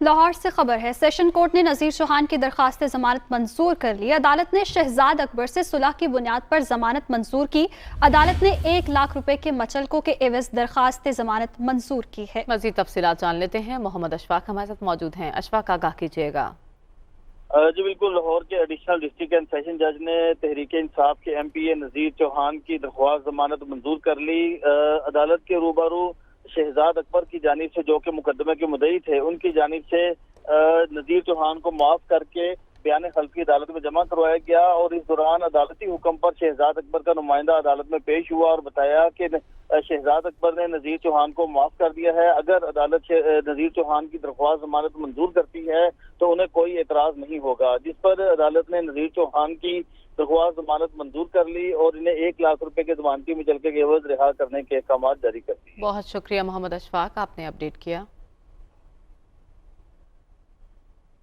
लाहौर से खबर है। सेशन कोर्ट ने नज़ीर चौहान की दरखास्त जमानत मंजूर कर ली। अदालत ने शहजाद अकबर से सुलह की बुनियाद पर जमानत मंजूर की। अदालत ने 1 लाख रुपए के मचलकों के एवज दरखास्त जमानत मंजूर की है। मजीद तफसीलात जान लेते हैं। मोहम्मद अशफाक हमारे साथ मौजूद हैं। अशफाक, आगाह कीजिएगा। जी बिल्कुल, लाहौर के एडिशनल डिस्ट्रिक्ट एंड सेशन जज ने तहरीक इंसाफ के MPA नज़ीर चौहान की दरख्वास्त जमानत मंजूर कर ली। अदालत के रूबरू शहजाद अकबर की जानिब से, जो कि मुकदमे के मुद्दई थे, उनकी जानिब से नज़ीर चौहान को माफ करके बयान हल्फी अदालत में जमा करवाया गया और इस दौरान अदालती हुक्म पर शहजाद अकबर का नुमाइंदा अदालत में पेश हुआ और बताया कि शहजाद अकबर ने नज़ीर चौहान को माफ कर दिया है। अगर अदालत नज़ीर चौहान की दरख्वास्त जमानत मंजूर करती है तो उन्हें कोई एतराज नहीं होगा, जिस पर अदालत ने नज़ीर चौहान की दरख्वास्त जमानत मंजूर कर ली और इन्हें 1 लाख रुपए के जमानती मुचलके के एवज रिहा करने के अहकाम जारी कर दिए। बहुत शुक्रिया मोहम्मद अशफाक, आपने अपडेट किया।